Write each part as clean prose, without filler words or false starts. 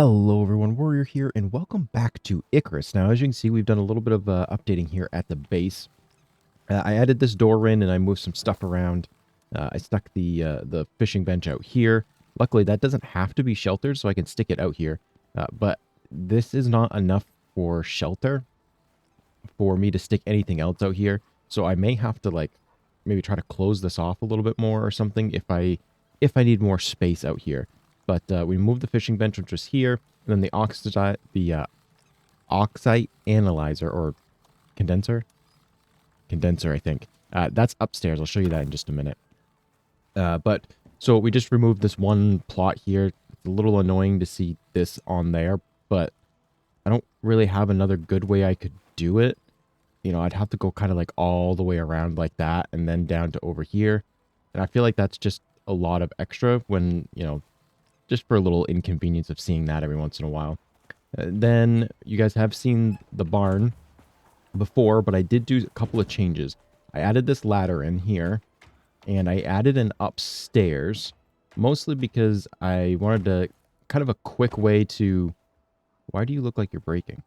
Hello everyone, Warrior here, and welcome back to Icarus. Now, as you can see, we've done a little bit of updating here at the base. I added this door in and I moved some stuff around. I stuck the fishing bench out here. Luckily, that doesn't have to be sheltered, so I can stick it out here. But this is not enough for shelter for me to stick anything else out here. So I may have to maybe try to close this off a little bit more or something if I need more space out here. But we moved the fishing bench, which was here, and then the oxide analyzer or condenser, I think. That's upstairs. I'll show you that in just a minute. But so we just removed this one plot here. It's a little annoying to see this on there, but I don't really have another good way I could do it. You know, I'd have to go kind of like all the way around like that and then down to over here. And I feel like that's just a lot of extra when, just for a little inconvenience of seeing that every once in a while. Then you guys have seen the barn before, but I did do a couple of changes. I added this ladder in here, and I added an upstairs, mostly because I wanted to kind of a quick way to... Why do you look like you're breaking?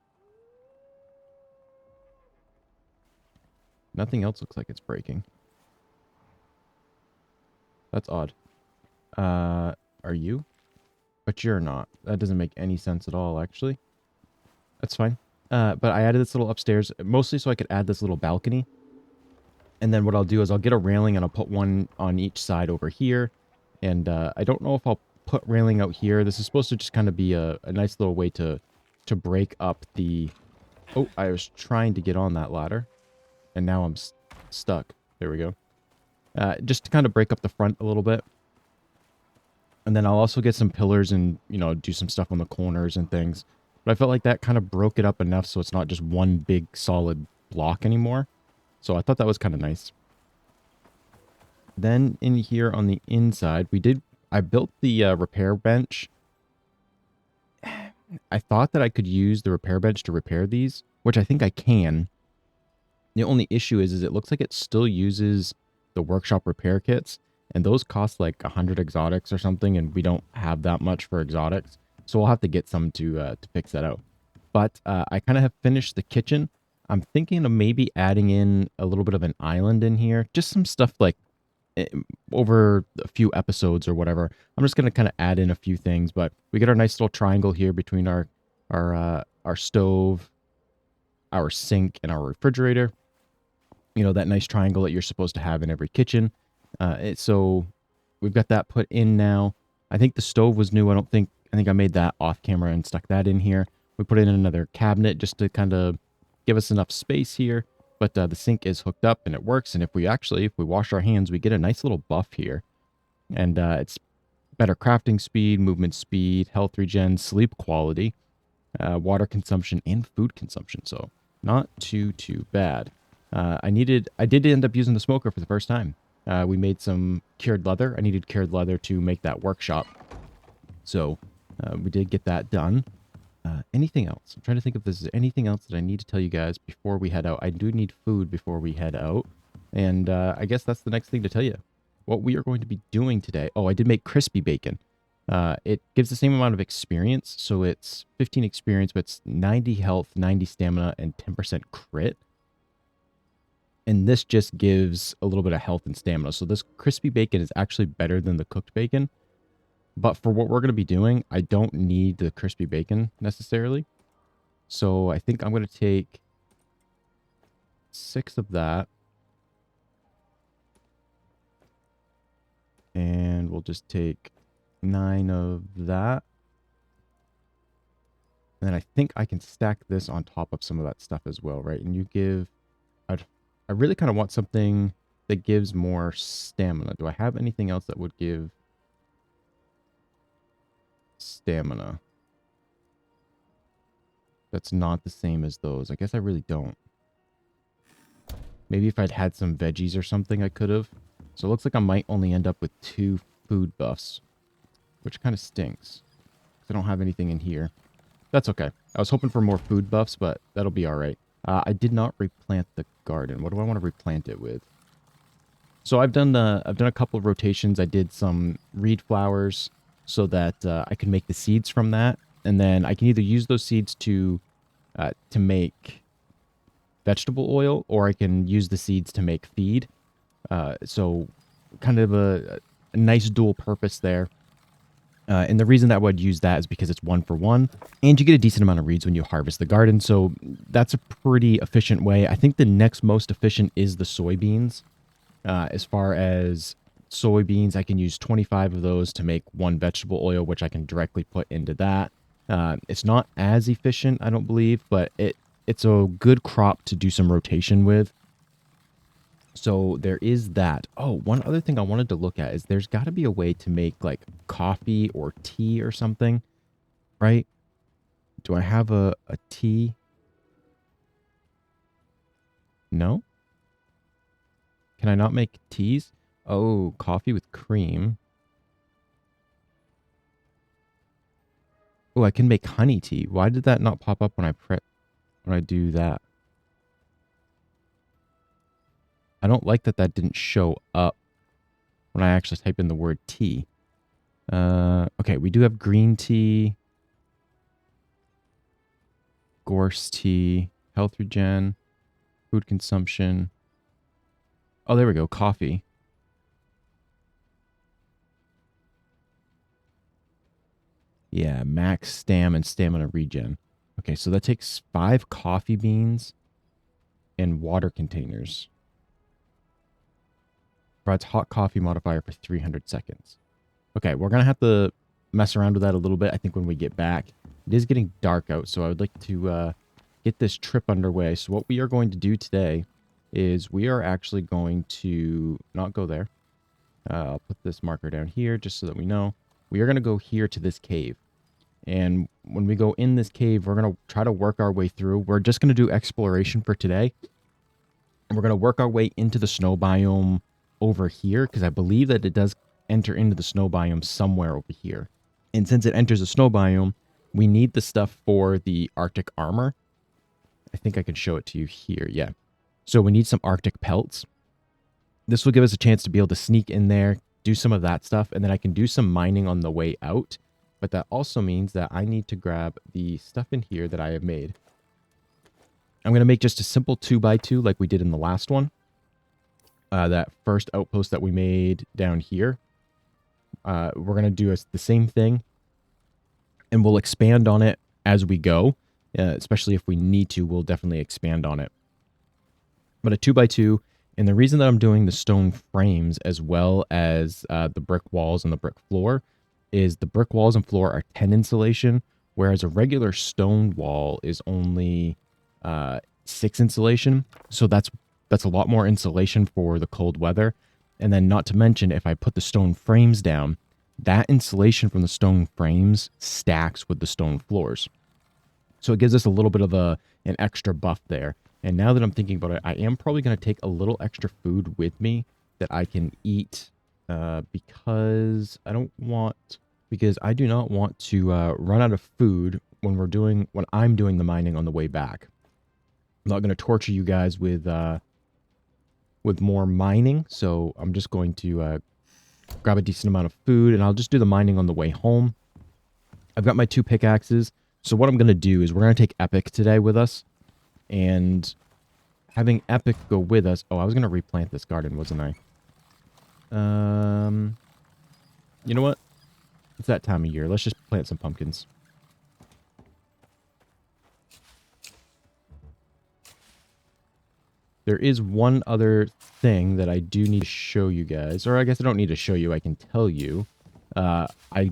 Nothing else looks like it's breaking. That's odd. Are you? But you're not. That doesn't make any sense at all, actually. That's fine. But I added this little upstairs, mostly so I could add this little balcony. And then what I'll do is I'll get a railing and I'll put one on each side over here. And I don't know if I'll put railing out here. This is supposed to just kind of be a nice little way to break up the... Oh, I was trying to get on that ladder. And now I'm stuck. There we go. Just to kind of break up the front a little bit. And then I'll also get some pillars and, do some stuff on the corners and things. But I felt like that kind of broke it up enough so it's not just one big solid block anymore. So I thought that was kind of nice. Then in here on the inside, I built the repair bench. I thought that I could use the repair bench to repair these, which I think I can. The only issue is it looks like it still uses the workshop repair kits. And those cost like 100 exotics or something, and we don't have that much for exotics. So we'll have to get some to fix that out. But I kind of have finished the kitchen. I'm thinking of maybe adding in a little bit of an island in here. Just some stuff like over a few episodes or whatever. I'm just going to kind of add in a few things. But we get our nice little triangle here between our stove, our sink, and our refrigerator. You know, that nice triangle that you're supposed to have in every kitchen. So we've got that put in now. I think the stove was new. I think I made that off camera and stuck that in here. We put in another cabinet just to kind of give us enough space here. But the sink is hooked up and it works. And if we wash our hands, we get a nice little buff here. And it's better crafting speed, movement speed, health regen, sleep quality, water consumption, and food consumption. So not too bad. I did end up using the smoker for the first time. We made some cured leather. I needed cured leather to make that workshop. So we did get that done. Anything else? I'm trying to think if there's anything else that I need to tell you guys before we head out. I do need food before we head out. And I guess that's the next thing to tell you. What we are going to be doing today. Oh, I did make crispy bacon. It gives the same amount of experience. So it's 15 experience, but it's 90 health, 90 stamina, and 10% crit. And this just gives a little bit of health and stamina. So this crispy bacon is actually better than the cooked bacon. But for what we're going to be doing, I don't need the crispy bacon necessarily. So I think I'm going to take 6 of that. And we'll just take 9 of that. And then I think I can stack this on top of some of that stuff as well, right? And you give... I really kind of want something that gives more stamina. Do I have anything else that would give stamina that's not the same as those? I guess I really don't. Maybe if I'd had some veggies or something, I could have. So it looks like I might only end up with 2 food buffs, which kind of stinks. I don't have anything in here. That's okay. I was hoping for more food buffs, but that'll be all right. I did not replant the garden. What do I want to replant it with? So I've done a couple of rotations. I did some reed flowers so that I can make the seeds from that. And then I can either use those seeds to make vegetable oil, or I can use the seeds to make feed. So kind of a nice dual purpose there. And the reason that I would use that is because it's 1-for-1, and you get a decent amount of reeds when you harvest the garden. So that's a pretty efficient way. I think the next most efficient is the soybeans. As far as soybeans, I can use 25 of those to make 1 vegetable oil, which I can directly put into that. It's not as efficient, I don't believe, but it's a good crop to do some rotation with. So there is that. Oh, one other thing I wanted to look at is there's got to be a way to make like coffee or tea or something, right? Do I have a tea? No? Can I not make teas? Oh, coffee with cream. Oh, I can make honey tea. Why did that not pop up when I do that? I don't like that didn't show up when I actually type in the word tea. Okay, we do have green tea, gorse tea, health regen, food consumption. Oh, there we go, coffee. Yeah, max stam and stamina regen. Okay, so that takes 5 coffee beans and water containers. Provides hot coffee modifier for 300 seconds. Okay, we're going to have to mess around with that a little bit, I think, when we get back. It is getting dark out, so I would like to get this trip underway. So what we are going to do today is we are actually going to not go there. I'll put this marker down here just so that we know. We are going to go here to this cave. And when we go in this cave, we're going to try to work our way through. We're just going to do exploration for today. And we're going to work our way into the snow biome over here, because I believe that it does enter into the snow biome somewhere over here. And since it enters the snow biome, we need the stuff for the Arctic armor. I think I can show it to you here. Yeah. So we need some Arctic pelts. This will give us a chance to be able to sneak in there, do some of that stuff, and then I can do some mining on the way out. But that also means that I need to grab the stuff in here that I have made. I'm going to make just a simple 2x2 like we did in the last one. That first outpost that we made down here. We're going to do the same thing. And we'll expand on it as we go. Especially if we need to, we'll definitely expand on it. But a 2x2. And the reason that I'm doing the stone frames as well as the brick walls and the brick floor is the brick walls and floor are 10 insulation, whereas a regular stone wall is only 6 insulation. So that's a lot more insulation for the cold weather. And then not to mention, if I put the stone frames down, that insulation from the stone frames stacks with the stone floors. So it gives us a little bit of an extra buff there. And now that I'm thinking about it, I am probably going to take a little extra food with me that I can eat because I do not want to run out of food when I'm doing the mining on the way back. I'm not going to torture you guys with more mining, so I'm just going to grab a decent amount of food, and I'll just do the mining on the way home. I've got my 2 pickaxes, so what I'm going to do is we're going to take Epic today with us, and having Epic go with us... Oh, I was going to replant this garden, wasn't I? You know what? It's that time of year. Let's just plant some pumpkins. There is one other thing that I do need to show you guys. Or I guess I don't need to show you. I can tell you. I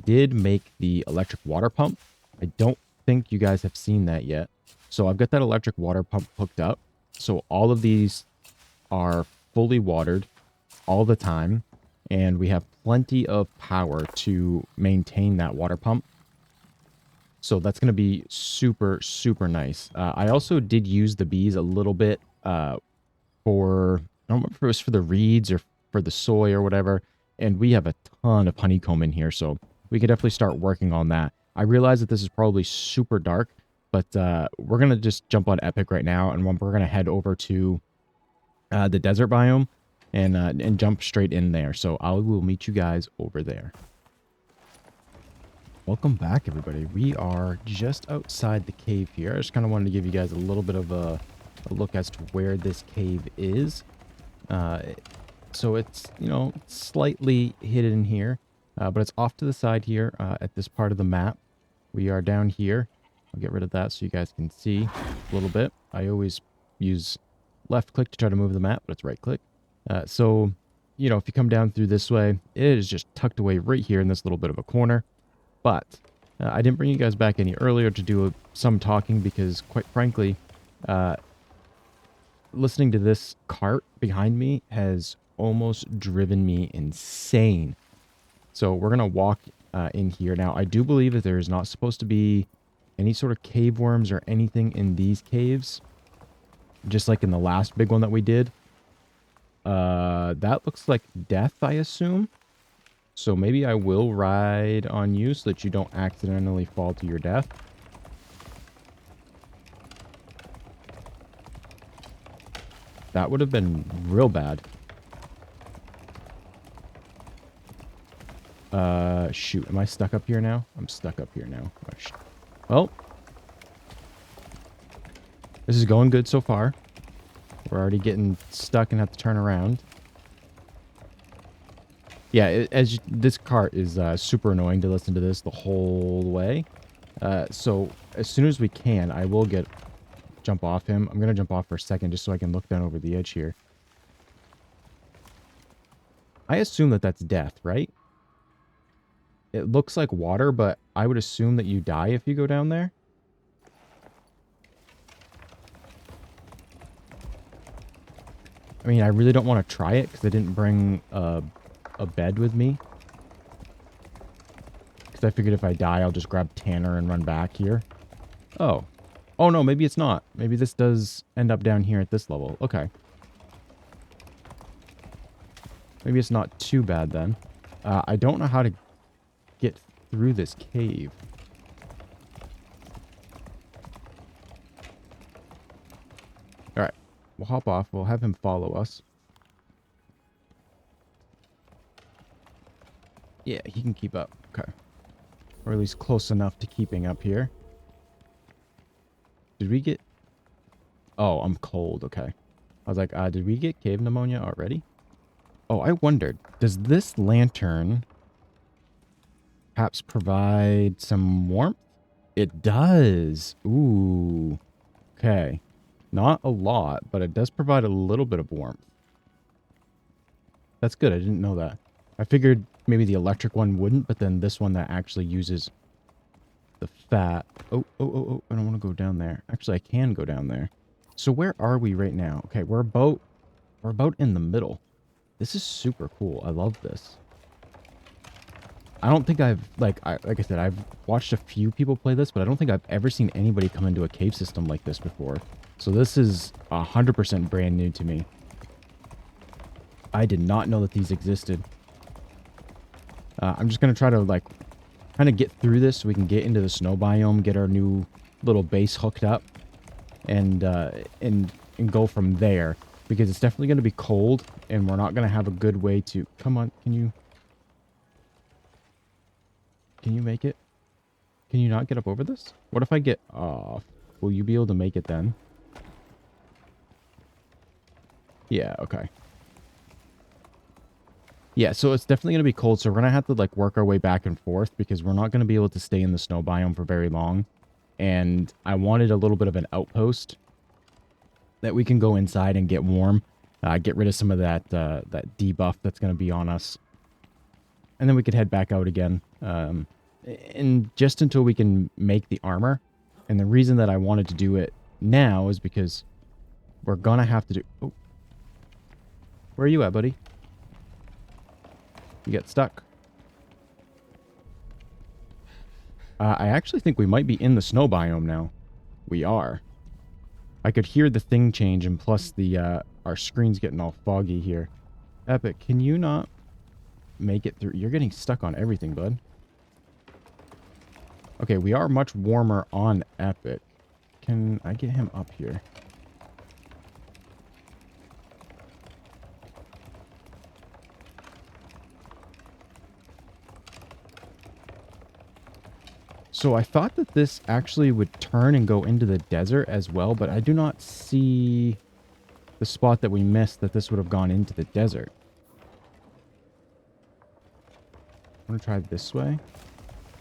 did make the electric water pump. I don't think you guys have seen that yet. So I've got that electric water pump hooked up. So all of these are fully watered all the time. And we have plenty of power to maintain that water pump. So that's going to be super, super nice. I also did use the bees a little bit I don't remember if it was for the reeds or for the soy or whatever. And we have a ton of honeycomb in here, so we can definitely start working on that. I realize that this is probably super dark, but we're going to just jump on Epic right now, and we're going to head over to the desert biome and jump straight in there. So I will meet you guys over there. Welcome back, everybody. We are just outside the cave here. I just kind of wanted to give you guys a little bit of a look as to where this cave is. Uh, so it's, slightly hidden here, but it's off to the side here at this part of the map. We are down here. I'll get rid of that so you guys can see a little bit. I always use left click to try to move the map, but it's right click. So, if you come down through this way, it is just tucked away right here in this little bit of a corner. But I didn't bring you guys back any earlier to do some talking because, quite frankly, uh, listening to this cart behind me has almost driven me insane. So we're going to walk in here. Now, I do believe that there is not supposed to be any sort of cave worms or anything in these caves, just like in the last big one that we did. That looks like death, I assume. So maybe I will ride on you so that you don't accidentally fall to your death. That would have been real bad. Shoot. Am I stuck up here now? I'm stuck up here now. Well, this is going good so far. We're already getting stuck and have to turn around. Yeah, this cart is super annoying to listen to this the whole way. So as soon as we can, I will jump off him. I'm going to jump off for a second just so I can look down over the edge here. I assume that that's death, right? It looks like water, but I would assume that you die if you go down there. I mean, I really don't want to try it because I didn't bring a bed with me. Because I figured if I die, I'll just grab Tanner and run back here. Oh. Oh, no, maybe it's not. Maybe this does end up down here at this level. Okay. Maybe it's not too bad then. I don't know how to get through this cave. Alright. We'll hop off. We'll have him follow us. Yeah, he can keep up. Okay. Or at least close enough to keeping up here. Did we get... Oh, I'm cold. Okay. I was like, did we get cave pneumonia already? Oh, I wondered. Does this lantern perhaps provide some warmth? It does. Ooh. Okay. Not a lot, but it does provide a little bit of warmth. That's good. I didn't know that. I figured maybe the electric one wouldn't, but then this one that actually uses the fat. Oh. I don't want to go down there. Actually, I can go down there. So where are we right now? Okay, we're about in the middle. This is super cool. I love this. I don't think I've, like I said, I've watched a few people play this, but I don't think I've ever seen anybody come into a cave system like this before. So this is 100% brand new to me. I did not know that these existed. I'm just going to try to, like, kind of get through this so we can get into the snow biome, get our new little base hooked up, and go from there. Because it's definitely going to be cold, and we're not going to have a good way to... Come on, can you make it? Can you not get up over this? What if I get off? Will you be able to make it then? Yeah, okay. Yeah, so it's definitely going to be cold, so we're going to have to, like, work our way back and forth because we're not going to be able to stay in the snow biome for very long. And I wanted a little bit of an outpost that we can go inside and get warm, get rid of some of that debuff that's going to be on us. And then we could head back out again. And just until we can make the armor. And the reason that I wanted to do it now is because we're going to have to do... Oh. Where are you at, buddy? You get stuck. I actually think we might be in the snow biome now. We are. I could hear the thing change, and plus the our screen's getting all foggy here. Epic, can you not make it through? You're getting stuck on everything, bud. Okay, we are much warmer on Epic. Can I get him up here? So I thought that this actually would turn and go into the desert as well, but I do not see the spot that we missed that this would have gone into the desert. I'm going to try this way.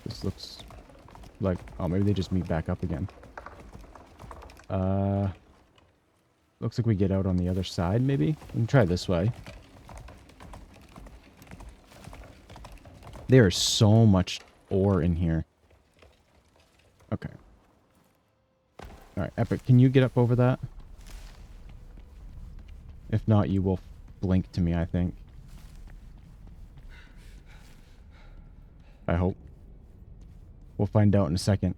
This looks like... Oh, maybe they just meet back up again. Looks like we get out on the other side, maybe? We can try this way. There is so much ore in here. Okay. Alright, Epic, can you get up over that? If not, you will blink to me, I think. I hope. We'll find out in a second.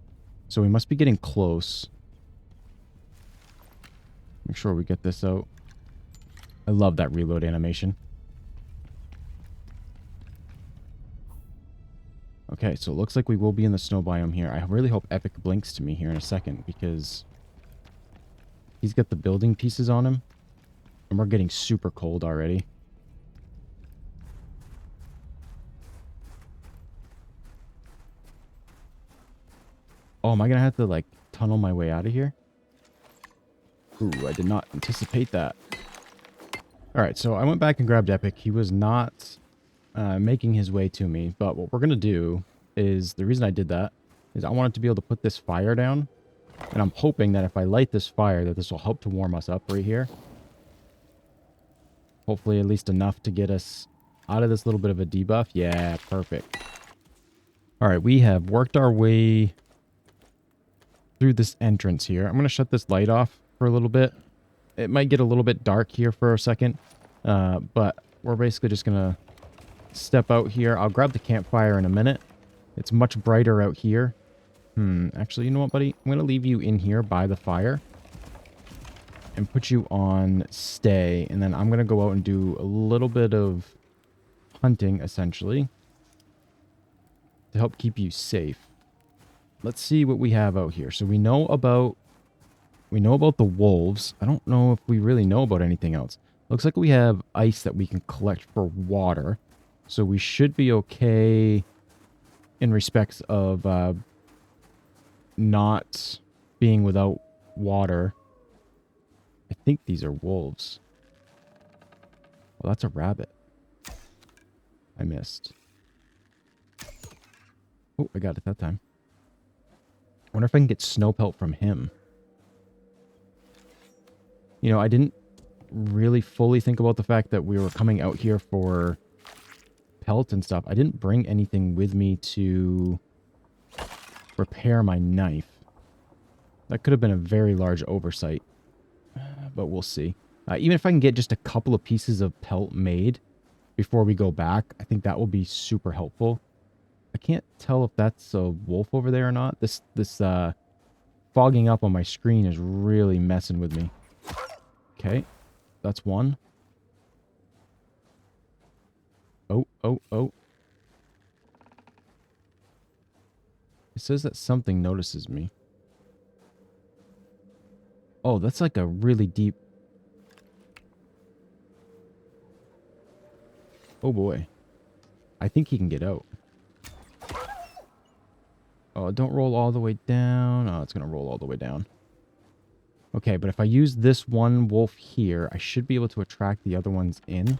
So we must be getting close. Make sure we get this out. I love that reload animation. Okay, so it looks like we will be in the snow biome here. I really hope Epic blinks to me here in a second, because he's got the building pieces on him. And we're getting super cold already. Oh, am I going to have to, like, tunnel my way out of here? Ooh, I did not anticipate that. Alright, so I went back and grabbed Epic. He was not making his way to me. But what we're going to do is, the reason I did that is I wanted to be able to put this fire down. And I'm hoping that if I light this fire, that this will help to warm us up right here. Hopefully at least enough to get us out of this little bit of a debuff. Yeah, perfect. Alright, we have worked our way through this entrance here. I'm going to shut this light off for a little bit. It might get a little bit dark here for a second. But we're basically just going to step out here. I'll grab the campfire in a minute. It's much brighter out here. Actually, you know what, buddy? I'm going to leave you in here by the fire. And put you on stay. And then I'm going to go out and do a little bit of hunting, essentially. To help keep you safe. Let's see what we have out here. So we know about the wolves. I don't know if we really know about anything else. Looks like we have ice that we can collect for water. So we should be okay in respects of not being without water. I think these are wolves. Well, that's a rabbit. I missed. Oh, I got it that time. I wonder if I can get snow pelt from him. You know, I didn't really fully think about the fact that we were coming out here for pelt and stuff. I didn't bring anything with me to repair my knife. That could have been a very large oversight. But we'll see. Even if I can get just a couple of pieces of pelt made before we go back, I think that will be super helpful. I can't tell if that's a wolf over there or not. This fogging up on my screen is really messing with me. Okay, that's one. Oh. It says that something notices me. Oh, that's like a really deep... Oh boy. I think he can get out. Oh, don't roll all the way down. Oh, it's going to roll all the way down. Okay, but if I use this one wolf here, I should be able to attract the other ones in.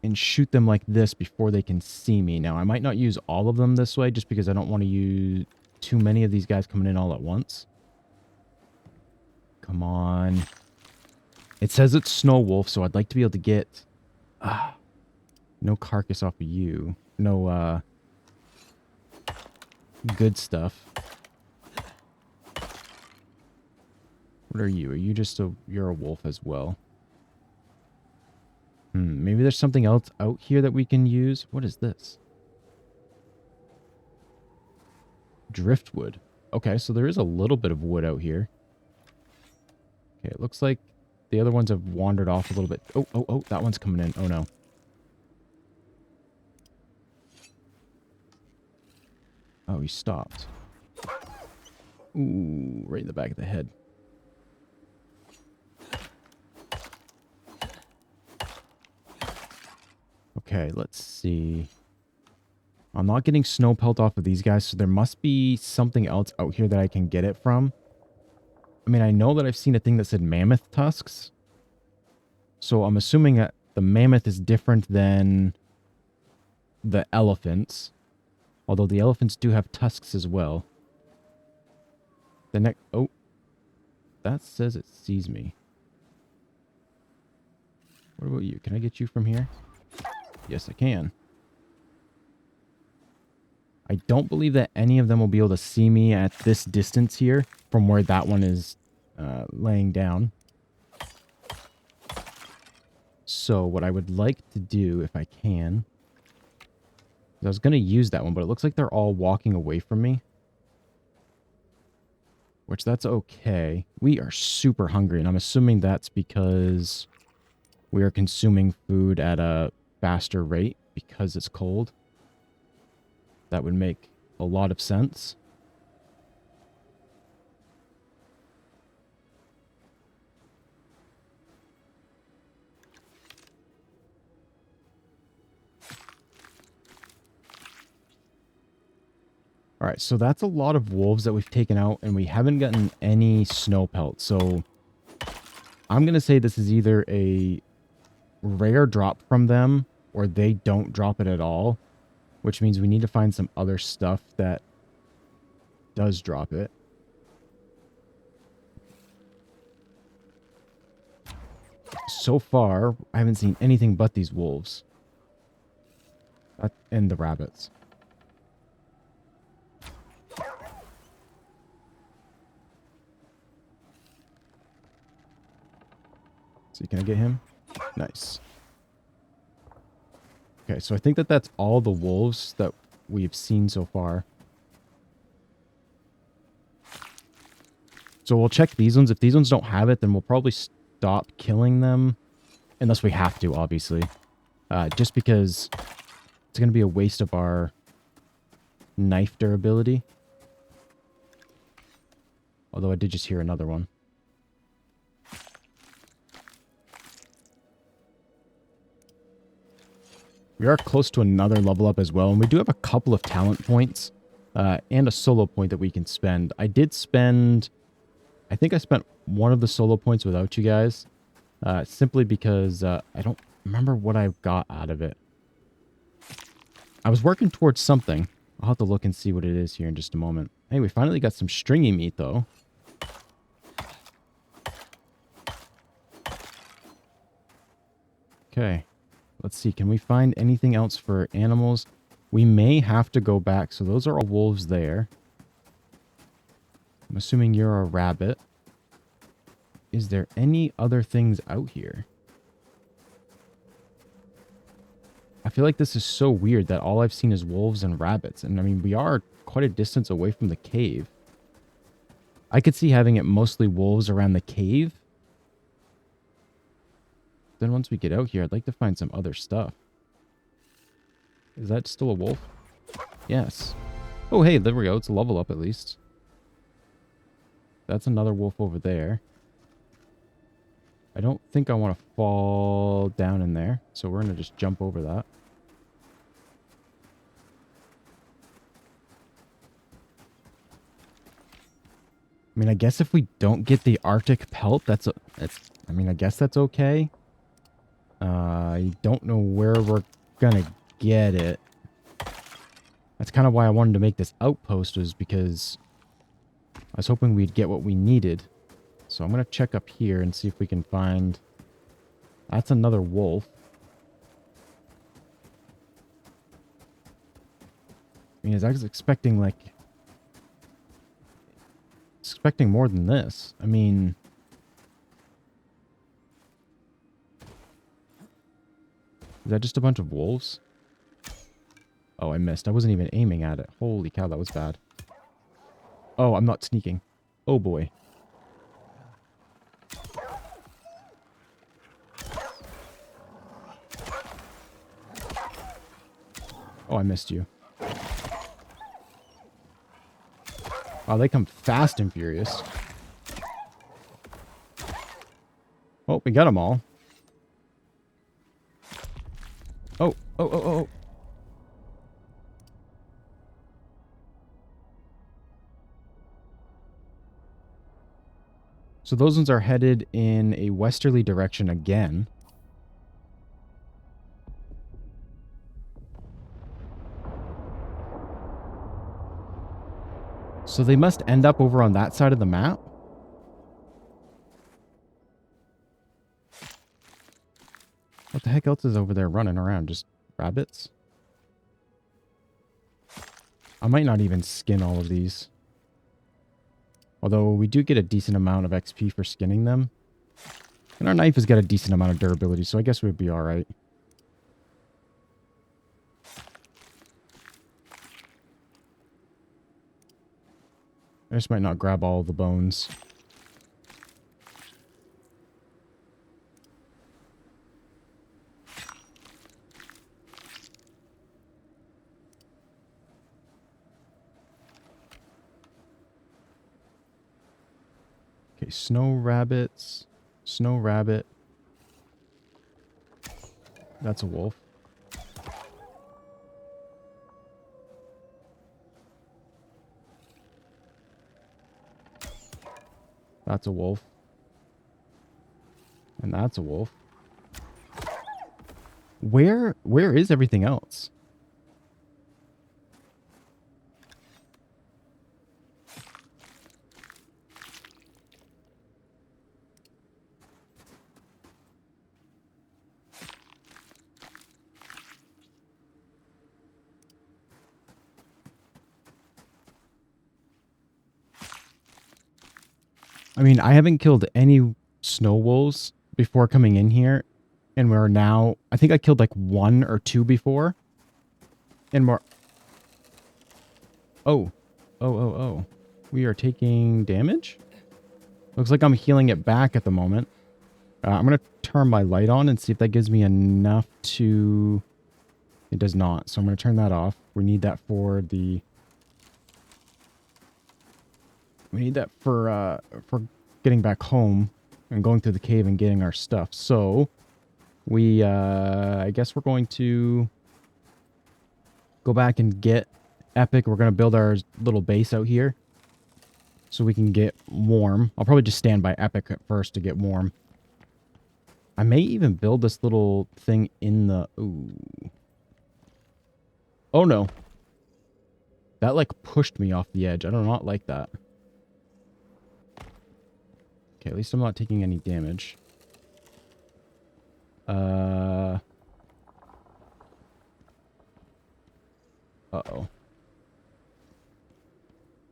And shoot them like this before they can see me. Now, I might not use all of them this way, just because I don't want to use too many of these guys coming in all at once. Come on. It says it's snow wolf, so I'd like to be able to get... no carcass off of you. No, good stuff. What are you? Are you just a... You're a wolf as well. Maybe there's something else out here that we can use. What is this? Driftwood. Okay, so there is a little bit of wood out here. Okay, it looks like the other ones have wandered off a little bit. Oh, that one's coming in. Oh, no. Oh, he stopped. Ooh, right in the back of the head. Okay, let's see. I'm not getting snow pelt off of these guys, so there must be something else out here that I can get it from. I mean, I know that I've seen a thing that said mammoth tusks. So I'm assuming that the mammoth is different than the elephants. Although the elephants do have tusks as well. The next... Oh. That says it sees me. What about you? Can I get you from here? Yes, I can. I don't believe that any of them will be able to see me at this distance here from where that one is laying down. So what I would like to do, if I can... I was going to use that one, but it looks like they're all walking away from me. Which, that's okay. We are super hungry, and I'm assuming that's because we are consuming food at a faster rate because it's cold. That would make a lot of sense. All right, so that's a lot of wolves that we've taken out, and we haven't gotten any snow pelt. So I'm going to say this is either a rare drop from them, or they don't drop it at all, which means we need to find some other stuff that does drop it. So far, I haven't seen anything but these wolves. And the rabbits. See, can I get him? Nice. Okay, so I think that that's all the wolves that we've seen so far. So we'll check these ones. If these ones don't have it, then we'll probably stop killing them. Unless we have to, obviously. Just because it's going to be a waste of our knife durability. Although I did just hear another one. We are close to another level up as well, and we do have a couple of talent points and a solo point that we can spend. I did spend... I think I spent one of the solo points without you guys, simply because I don't remember what I got out of it. I was working towards something. I'll have to look and see what it is here in just a moment. Hey, we finally got some stringy meat, though. Okay. Let's see, can we find anything else for animals? We may have to go back. So those are all wolves there. I'm assuming you're a rabbit. Is there any other things out here? I feel like this is so weird that all I've seen is wolves and rabbits. And I mean, we are quite a distance away from the cave. I could see having it mostly wolves around the cave. Then once we get out here, I'd like to find some other stuff. Is that still a wolf? Yes. Oh, hey, there we go. It's a level up at least. That's another wolf over there. I don't think I want to fall down in there, so we're going to just jump over that. I mean, I guess if we don't get the Arctic pelt, I mean, I guess that's okay. I don't know where we're gonna get it. That's kind of why I wanted to make this outpost, was because I was hoping we'd get what we needed. So I'm gonna check up here and see if we can find... That's another wolf. I mean, I was expecting, like... Expecting more than this. I mean... Is that just a bunch of wolves? Oh, I missed. I wasn't even aiming at it. Holy cow, that was bad. Oh, I'm not sneaking. Oh, boy. Oh, I missed you. Wow, they come fast and furious. Oh, we got them all. Oh, oh, oh, oh. So those ones are headed in a westerly direction again. So they must end up over on that side of the map. What the heck else is over there running around? Just rabbits? I might not even skin all of these. Although we do get a decent amount of XP for skinning them. And our knife has got a decent amount of durability, so I guess we'd be alright. I just might not grab all the bones. Okay, snow rabbits. Snow rabbit. That's a wolf. That's a wolf. And that's a wolf. Where is everything else? I mean, I haven't killed any snow wolves before coming in here. And we're now... I think I killed like 1 or 2 before. And we're... Oh. Oh. We are taking damage? Looks like I'm healing it back at the moment. I'm going to turn my light on and see if that gives me enough to... It does not. So I'm going to turn that off. We need that for the... We need that for getting back home and going through the cave and getting our stuff. So we, I guess we're going to go back and get Epic. We're going to build our little base out here so we can get warm. I'll probably just stand by Epic at first to get warm. I may even build this little thing in the... Ooh. Oh no. That like pushed me off the edge. I do not like that. Okay, at least I'm not taking any damage. Uh-oh.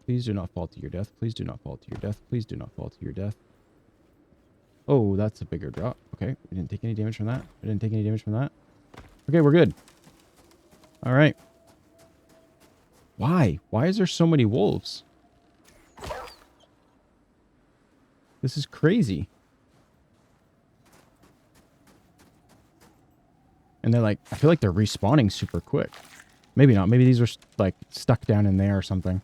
Please do not fall to your death. Please do not fall to your death. Please do not fall to your death. Oh, that's a bigger drop. Okay, we didn't take any damage from that. I didn't take any damage from that. Okay, we're good. All right. Why? Why is there so many wolves? This is crazy. And they're like, I feel like they're respawning super quick. Maybe not. Maybe these were like stuck down in there or something.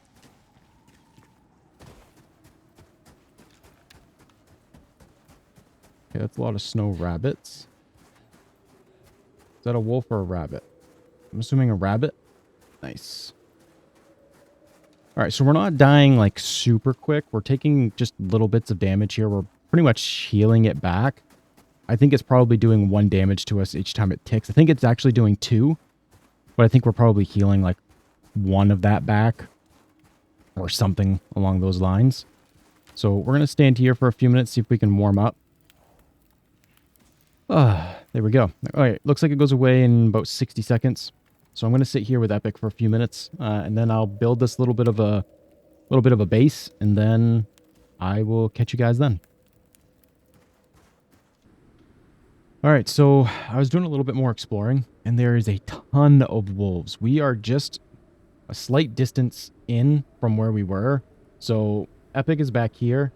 Okay, that's a lot of snow rabbits. Is that a wolf or a rabbit? I'm assuming a rabbit. Nice. All right, so we're not dying like super quick. We're taking just little bits of damage here. We're pretty much healing it back. I think it's probably doing 1 damage to us each time it ticks. I think it's actually doing 2, but I think we're probably healing like 1 of that back or something along those lines. So we're going to stand here for a few minutes, see if we can warm up. There we go. All right, looks like it goes away in about 60 seconds. So I'm going to sit here with Epic for a few minutes, and then I'll build this little bit of a base, and then I will catch you guys then. All right, so I was doing a little bit more exploring, and there is a ton of wolves. We are just a slight distance in from where we were. So Epic is back here.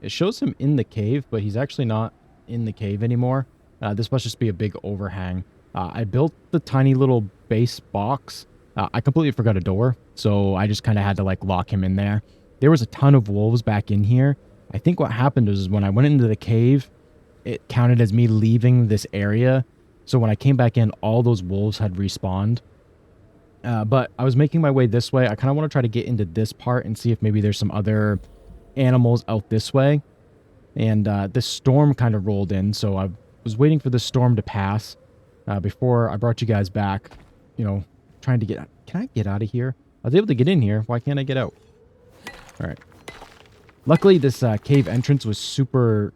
It shows him in the cave, but he's actually not in the cave anymore. This must just be a big overhang. I built the tiny little base box. I completely forgot a door, so I just kind of had to like lock him in there. There was a ton of wolves back in here. I think what happened is when I went into the cave, it counted as me leaving this area. So when I came back in, all those wolves had respawned. But I was making my way this way. I kind of want to try to get into this part and see if maybe there's some other animals out this way. And this storm kind of rolled in, so I was waiting for this storm to pass before I brought you guys back. You know, trying to get... Can I get out of here? I was able to get in here. Why can't I get out? All right. Luckily, this cave entrance was super,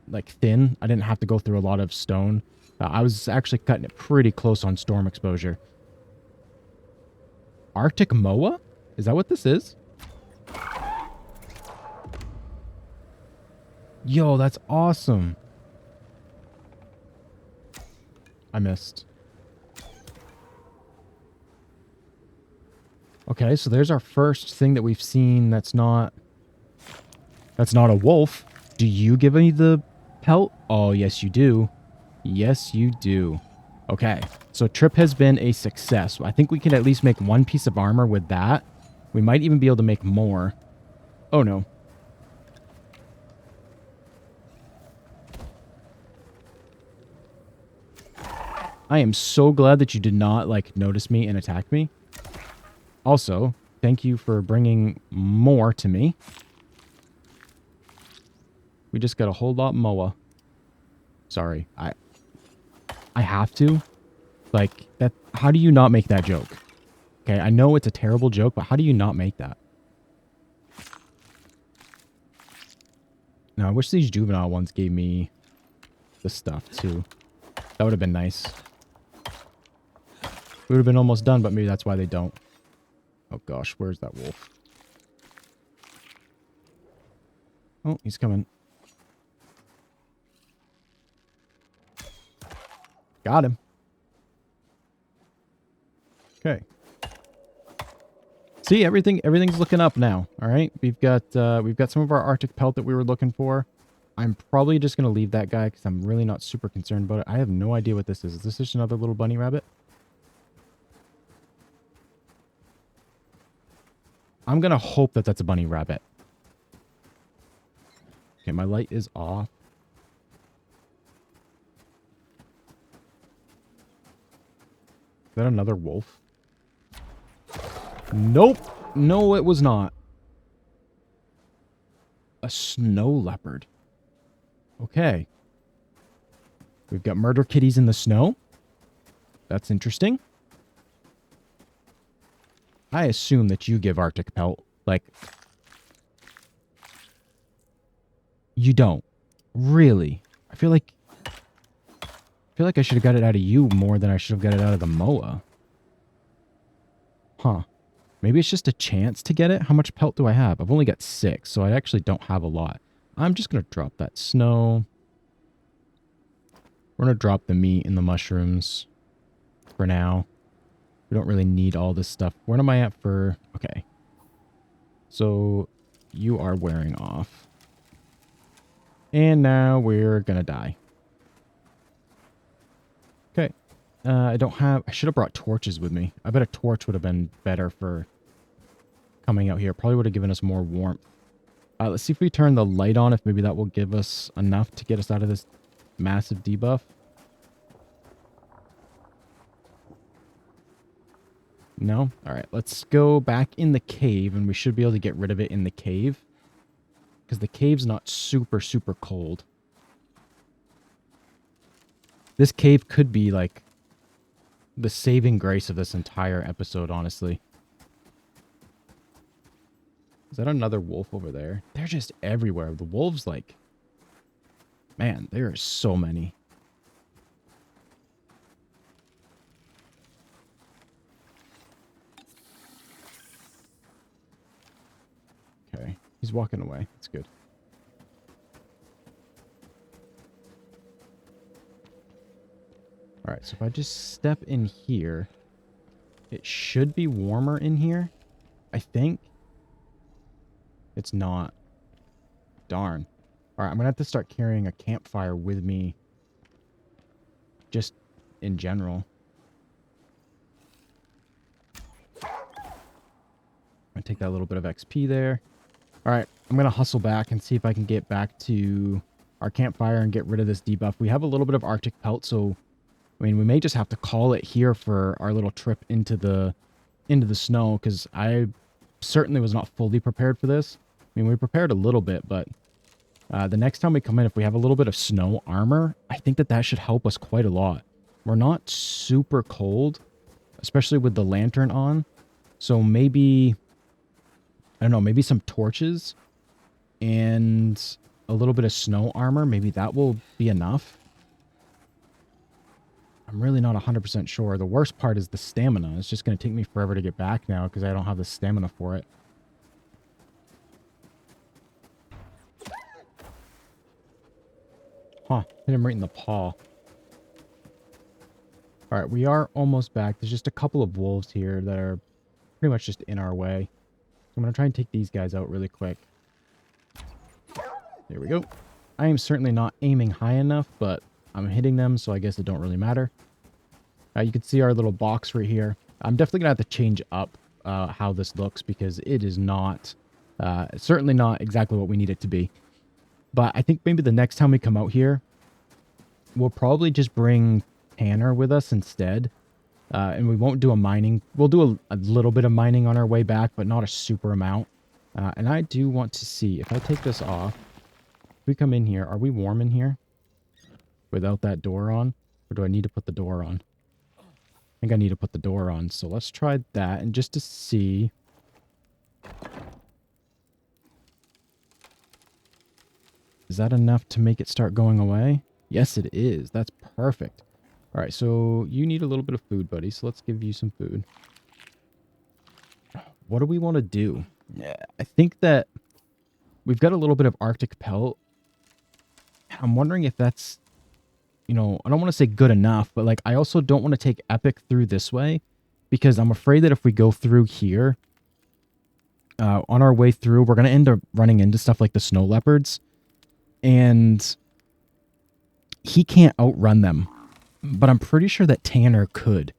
like, thin. I didn't have to go through a lot of stone. I was actually cutting it pretty close on storm exposure. Arctic Moa? Is that what this is? Yo, that's awesome. I missed. Okay, so there's our first thing that we've seen that's not a wolf. Do you give me the pelt? Oh, yes, you do. Yes, you do. Okay, so trip has been a success. I think we can at least make one piece of armor with that. We might even be able to make more. Oh, no. I am so glad that you did not, like, notice me and attack me. Also, thank you for bringing more to me. We just got a whole lot Moa. Sorry. I have to. Like, that. How do you not make that joke? Okay, I know it's a terrible joke, but how do you not make that? Now, I wish these juvenile ones gave me the stuff, too. That would have been nice. We would have been almost done, but maybe that's why they don't. Oh, gosh, where's that wolf? Oh, he's coming. Got him. Okay. See, everything's looking up now. All right, we've got some of our Arctic pelt that we were looking for. I'm probably just gonna leave that guy because I'm really not super concerned about it. I have no idea what this is. Is this just another little bunny rabbit? I'm gonna hope that that's a bunny rabbit. Okay, my light is off. Is that another wolf? Nope. No, it was not. A snow leopard. Okay. We've got murder kitties in the snow. That's interesting. I assume that you give Arctic pelt. Like, you don't. Really? I feel like I should have got it out of you more than I should have got it out of the Moa. Huh. Maybe it's just a chance to get it. How much pelt do I have? I've only got 6, so I actually don't have a lot. I'm just going to drop that snow. We're going to drop the meat and the mushrooms for now. We don't really need all this stuff. Where am I at for... Okay. So, you are wearing off. And now we're going to die. Okay. I don't have... I should have brought torches with me. I bet a torch would have been better for coming out here. Probably would have given us more warmth. Let's see if we turn the light on, if maybe that will give us enough to get us out of this massive debuff. No? Alright, let's go back in the cave, and we should be able to get rid of it in the cave. Because the cave's not super, super cold. This cave could be, like, the saving grace of this entire episode, honestly. Is that another wolf over there? They're just everywhere. The wolves, like... Man, there are so many. Okay. He's walking away. That's good. Alright, so if I just step in here... It should be warmer in here. I think. It's not. Darn. Alright, I'm going to have to start carrying a campfire with me. Just in general. I'm going to take that little bit of XP there. Alright, I'm going to hustle back and see if I can get back to our campfire and get rid of this debuff. We have a little bit of Arctic pelt, so... I mean, we may just have to call it here for our little trip into the snow, because I certainly was not fully prepared for this. I mean, we prepared a little bit, but The next time we come in, if we have a little bit of snow armor, I think that that should help us quite a lot. We're not super cold, especially with the lantern on. So maybe, I don't know, maybe some torches and a little bit of snow armor. Maybe that will be enough. I'm really not 100% sure. The worst part is the stamina. It's just going to take me forever to get back now because I don't have the stamina for it. Huh, hit him right in the paw. All right, we are almost back. There's just a couple of wolves here that are pretty much just in our way. So I'm going to try and take these guys out really quick. There we go. I am certainly not aiming high enough, but I'm hitting them, so I guess it don't really matter. You can see our little box right here. I'm definitely going to have to change up how this looks because it is not, certainly not exactly what we need it to be. But I think maybe the next time we come out here, we'll probably just bring Tanner with us instead. And we won't do a mining. We'll do a little bit of mining on our way back, but not a super amount. And I do want to see, if I take this off, if we come in here, are we warm in here without that door on? Or do I need to put the door on? I think I need to put the door on. So let's try that. And just to see... Is that enough to make it start going away? Yes, it is. That's perfect. All right, so you need a little bit of food, buddy. So let's give you some food. What do we want to do? I think that we've got a little bit of Arctic pelt. I'm wondering if that's, you know, I don't want to say good enough, but like I also don't want to take Epic through this way because I'm afraid that if we go through here, on our way through, we're going to end up running into stuff like the snow leopards. And he can't outrun them, but I'm pretty sure that Tanner could.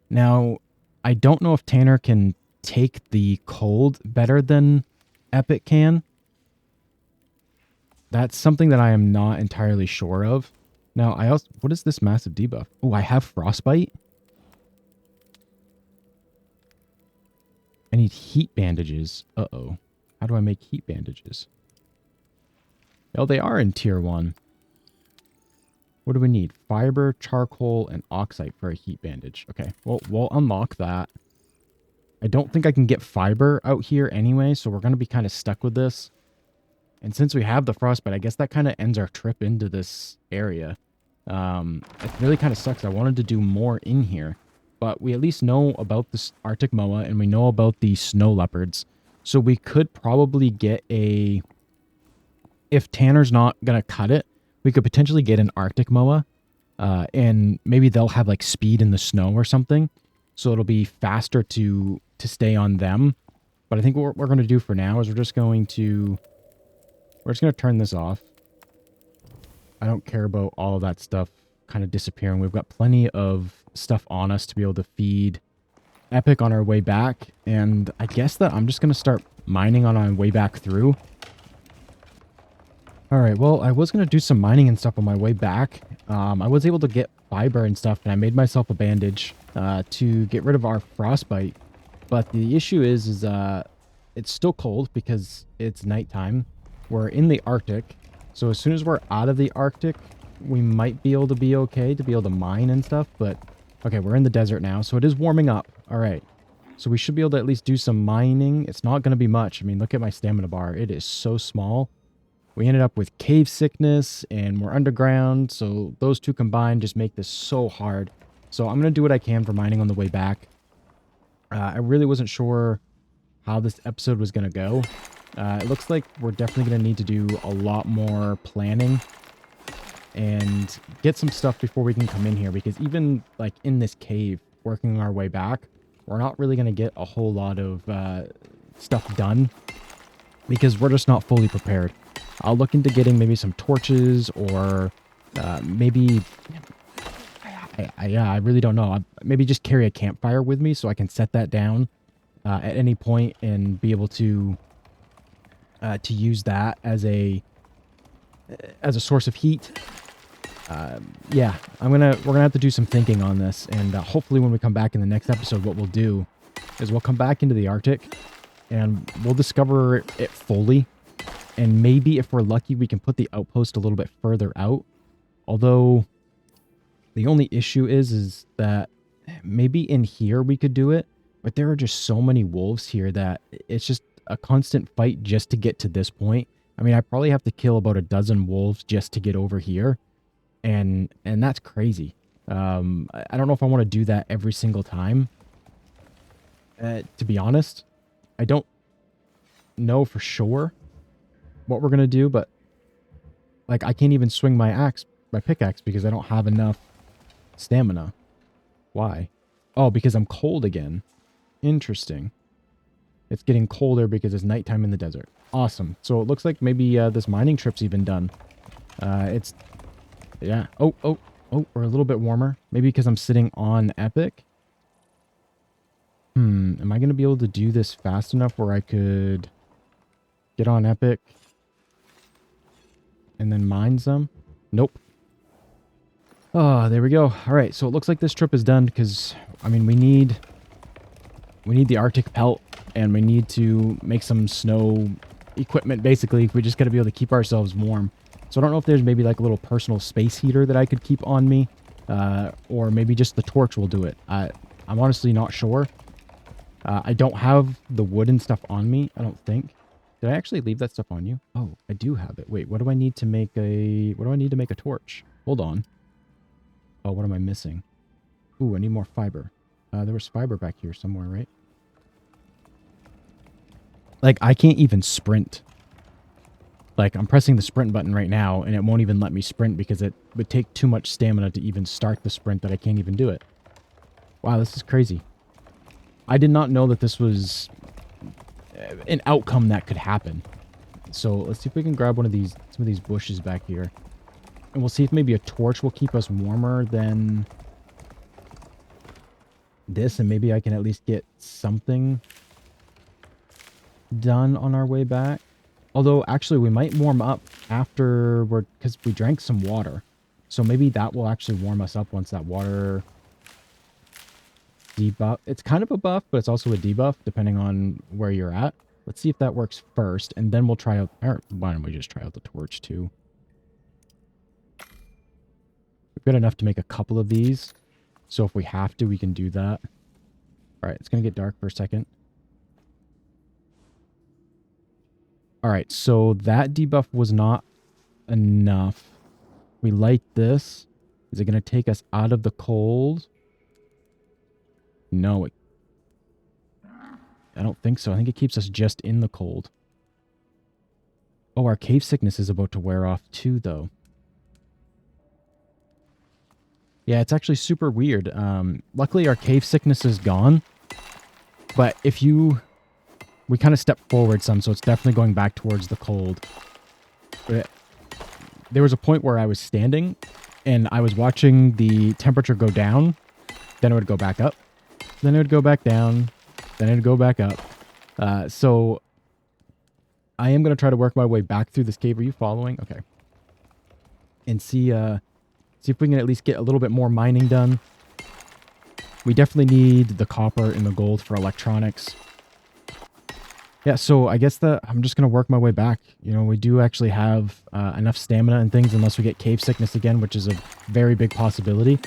Now, I don't know if Tanner can take the cold better than Epic can. That's something that I am not entirely sure of. Now, what is this massive debuff? Oh, I have frostbite. I need heat bandages. Uh-oh. How do I make heat bandages? Oh, they are in tier 1. What do we need? Fiber, charcoal, and oxide for a heat bandage. Okay, well, we'll unlock that. I don't think I can get fiber out here anyway, so we're going to be kind of stuck with this. And since we have the frostbite, I guess that kind of ends our trip into this area. It really kind of sucks. I wanted to do more in here. But we at least know about this Arctic moa, and we know about the snow leopards. So we could probably get a... If Tanner's not going to cut it, we could potentially get an Arctic moa. And maybe they'll have like speed in the snow or something. So it'll be faster to stay on them. But I think what we're going to do for now is we're just going to turn this off. I don't care about all of that stuff kind of disappearing. We've got plenty of stuff on us to be able to feed Epic on our way back. And I guess that I'm just going to start mining on our way back through. All right, well, I was going to do some mining and stuff on my way back. I was able to get fiber and stuff, and I made myself a bandage to get rid of our frostbite. But the issue is it's still cold because it's nighttime. We're in the Arctic. So as soon as we're out of the Arctic, we might be able to be okay to be able to mine and stuff. But, okay, we're in the desert now, so it is warming up. All right. So we should be able to at least do some mining. It's not going to be much. I mean, look at my stamina bar. It is so small. We ended up with cave sickness, and we're underground. So those two combined just make this so hard. So I'm going to do what I can for mining on the way back. I really wasn't sure how this episode was going to go. It looks like we're definitely going to need to do a lot more planning and get some stuff before we can come in here, because even like in this cave working our way back, we're not really going to get a whole lot of stuff done because we're just not fully prepared. I'll look into getting maybe some torches or maybe I really don't know. Maybe just carry a campfire with me so I can set that down at any point and be able to use that as a source of heat. Yeah, we're gonna have to do some thinking on this, and hopefully when we come back in the next episode, what we'll do is we'll come back into the Arctic and we'll discover it fully. And maybe if we're lucky, we can put the outpost a little bit further out. Although the only issue is that maybe in here we could do it, but there are just so many wolves here that it's just a constant fight just to get to this point. I mean, I probably have to kill about a dozen wolves just to get over here. And that's crazy. I don't know if I want to do that every single time. To be honest, I don't know for sure what we're going to do, but like I can't even swing my pickaxe because I don't have enough stamina. Why? Oh, because I'm cold again. Interesting. It's getting colder because it's nighttime in the desert. Awesome. So it looks like maybe this mining trip's even done. Yeah. Oh, we're a little bit warmer. Maybe because I'm sitting on Epic. Am I going to be able to do this fast enough where I could get on Epic and then mine some? Nope. Oh, there we go. All right, so it looks like this trip is done because, I mean, we need the Arctic pelt and we need to make some snow equipment, basically. We just got to be able to keep ourselves warm. So I don't know if there's maybe like a little personal space heater that I could keep on me, or maybe just the torch will do it. I'm honestly not sure. I don't have the wood and stuff on me, I don't think. Did I actually leave that stuff on you? Oh, I do have it. Wait, what do I need to make a torch? Hold on. Oh, what am I missing? Ooh, I need more fiber. There was fiber back here somewhere, right? Like, I can't even sprint. Like, I'm pressing the sprint button right now, and it won't even let me sprint because it would take too much stamina to even start the sprint that I can't even do it. Wow, this is crazy. I did not know that this was an outcome that could happen. So let's see if we can grab some of these bushes back here. And we'll see if maybe a torch will keep us warmer than this. And maybe I can at least get something done on our way back. Although, actually, we might warm up after because we drank some water. So maybe that will actually warm us up once that water debuff. It's kind of a buff, but it's also a debuff, depending on where you're at. Let's see if that works first, and then we'll try out... Or why don't we just try out the torch, too? We've got enough to make a couple of these. So if we have to, we can do that. All right, it's going to get dark for a second. All right, so that debuff was not enough. We light this. Is it going to take us out of the cold? No, I don't think so. I think it keeps us just in the cold. Oh, our cave sickness is about to wear off too, though. Yeah, it's actually super weird. Luckily, our cave sickness is gone. But if you... We kind of stepped forward some, so it's definitely going back towards the cold. But there was a point where I was standing, and I was watching the temperature go down. Then it would go back up. Then it would go back down. Then it would go back up. So I am going to try to work my way back through this cave. Are you following? Okay. And see if we can at least get a little bit more mining done. We definitely need the copper and the gold for electronics. Yeah, so I guess I'm just going to work my way back. You know, we do actually have enough stamina and things unless we get cave sickness again, which is a very big possibility.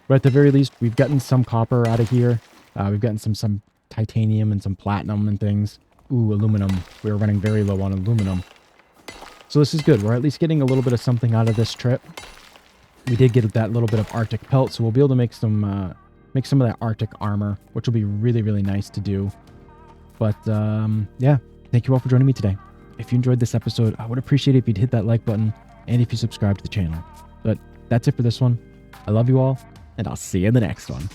But at the very least, we've gotten some copper out of here. We've gotten some titanium and some platinum and things. Ooh, aluminum. We were running very low on aluminum. So this is good. We're at least getting a little bit of something out of this trip. We did get that little bit of Arctic pelt, so we'll be able to make some of that Arctic armor, which will be really, really nice to do. But, yeah, thank you all for joining me today. If you enjoyed this episode, I would appreciate it if you'd hit that like button and if you subscribe to the channel. But that's it for this one. I love you all, and I'll see you in the next one.